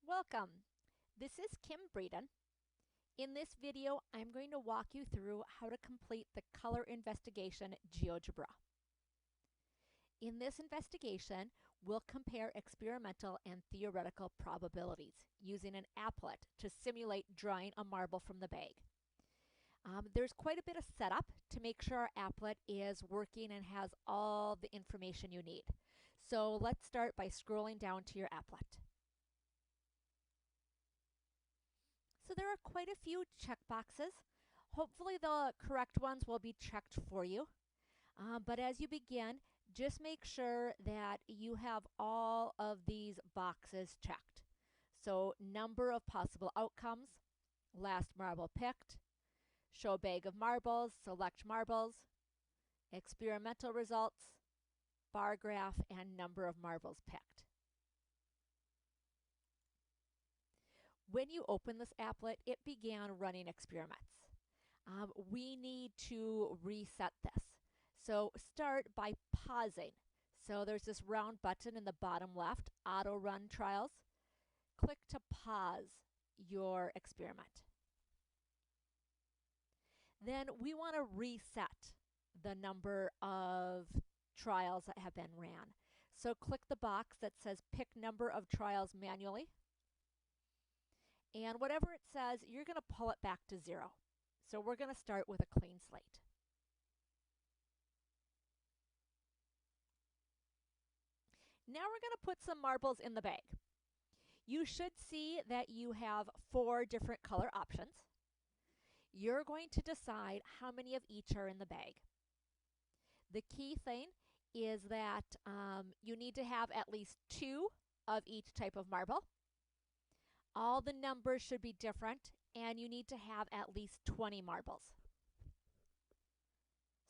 Welcome. This is Kim Breeden. In this video, I'm going to walk you through how to complete the color investigation GeoGebra. In this investigation, we'll compare experimental and theoretical probabilities using an applet to simulate drawing a marble from the bag. There's quite a bit of setup to make sure our applet is working and has all the information you need. So let's start by scrolling down to your applet. So there are quite a few checkboxes. Hopefully the correct ones will be checked for you. But as you begin, just make sure that you have all of these boxes checked. So number of possible outcomes, last marble picked, show bag of marbles, select marbles, experimental results, bar graph, and number of marbles picked. When you open this applet, it began running experiments. We need to reset this. So start by pausing. So there's this round button in the bottom left, Auto Run Trials. Click to pause your experiment. Then we want to reset the number of trials that have been ran. So click the box that says Pick Number of Trials Manually. And whatever it says, you're going to pull it back to 0. So we're going to start with a clean slate. Now we're going to put some marbles in the bag. You should see that you have 4 different color options. You're going to decide how many of each are in the bag. The key thing is that you need to have at least 2 of each type of marble. All the numbers should be different, and you need to have at least 20 marbles.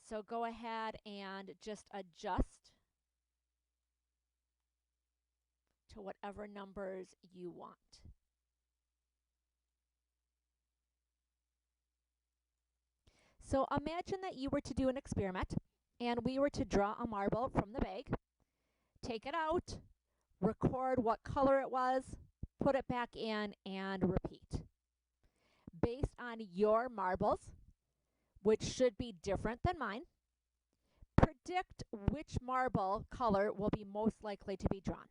So go ahead and just adjust to whatever numbers you want. So imagine that you were to do an experiment, and we were to draw a marble from the bag, take it out, record what color it was, put it back in, and repeat. Based on your marbles, which should be different than mine, predict which marble color will be most likely to be drawn.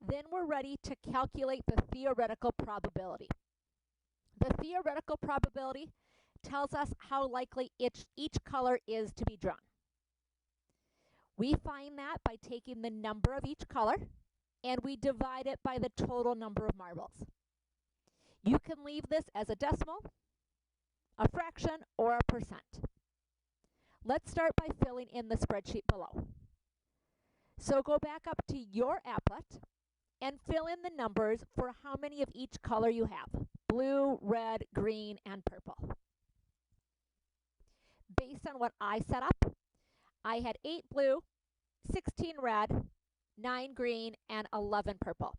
Then we're ready to calculate the theoretical probability. The theoretical probability tells us how likely each color is to be drawn. We find that by taking the number of each color and we divide it by the total number of marbles. You can leave this as a decimal, a fraction, or a percent. Let's start by filling in the spreadsheet below. So go back up to your applet and fill in the numbers for how many of each color you have: blue, red, green, and purple. Based on what I set up, I had 8 blue, 16 red, 9 green, and 11 purple.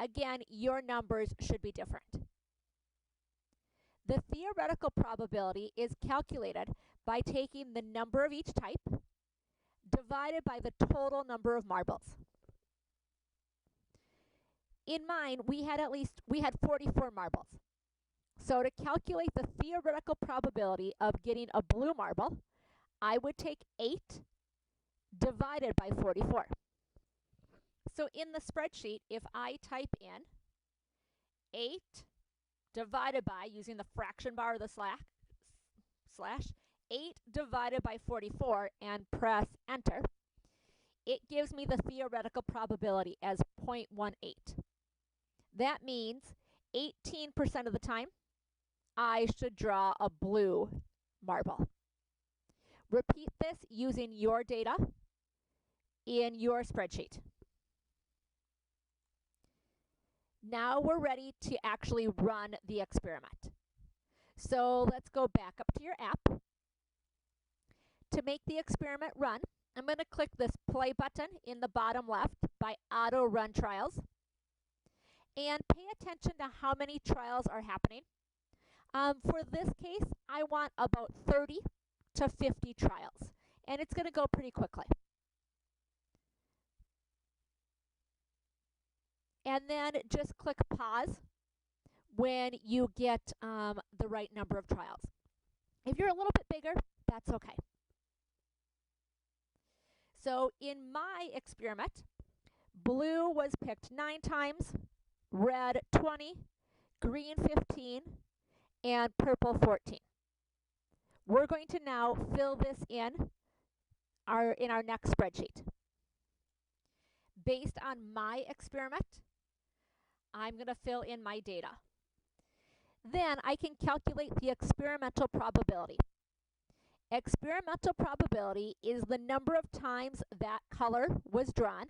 Again, your numbers should be different. The theoretical probability is calculated by taking the number of each type divided by the total number of marbles. In mine, we had 44 marbles. So to calculate the theoretical probability of getting a blue marble, I would take 8 divided by 44. So in the spreadsheet, if I type in 8 divided by, using the fraction bar or the slash, 8 divided by 44 and press enter, it gives me the theoretical probability as 0.18. That means 18% of the time, I should draw a blue marble. Repeat this using your data in your spreadsheet. Now we're ready to actually run the experiment. So let's go back up to your app. To make the experiment run, I'm going to click this play button in the bottom left by Auto Run Trials. And pay attention to how many trials are happening. For this case, I want about 30 to 50 trials, and it's going to go pretty quickly. and then just click pause when you get the right number of trials. If you're a little bit bigger, that's okay. So in my experiment, blue was picked 9 times, red 20, green 15, and purple 14. We're going to now fill this in our next spreadsheet. Based on my experiment, I'm going to fill in my data. Then I can calculate the experimental probability. Experimental probability is the number of times that color was drawn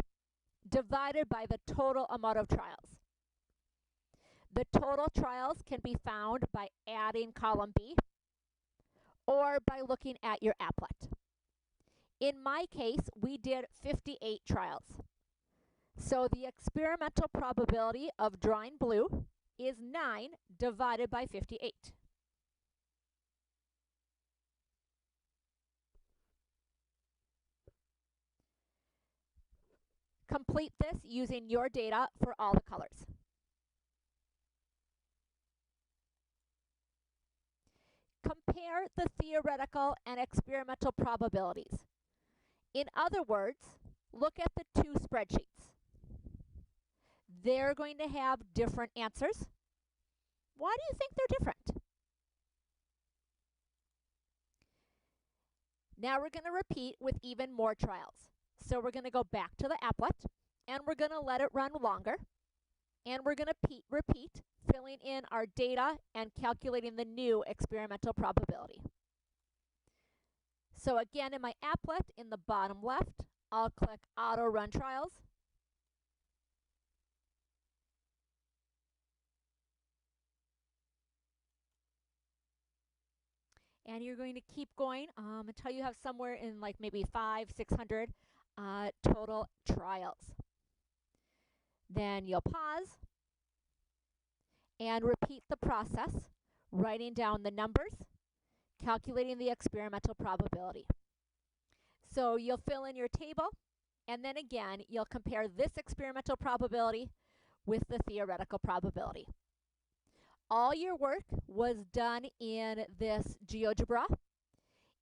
divided by the total amount of trials. The total trials can be found by adding column B or by looking at your applet. In my case, we did 58 trials. So the experimental probability of drawing blue is 9 divided by 58. Complete this using your data for all the colors. Compare the theoretical and experimental probabilities. In other words, look at the two spreadsheets. They're going to have different answers. Why do you think they're different? Now we're going to repeat with even more trials. So we're going to go back to the applet, and we're going to let it run longer. And we're going to repeat, filling in our data and calculating the new experimental probability. So again, in my applet, in the bottom left, I'll click Auto Run Trials. And you're going to keep going until you have somewhere in like maybe 500-600 total trials. Then you'll pause and repeat the process, writing down the numbers, calculating the experimental probability. So you'll fill in your table, and then again, you'll compare this experimental probability with the theoretical probability. All your work was done in this GeoGebra.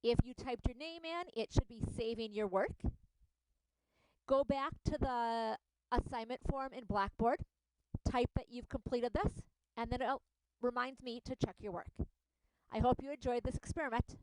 If you typed your name in, it should be saving your work. Go back to the assignment form in Blackboard, type that you've completed this, and then it reminds me to check your work. I hope you enjoyed this experiment.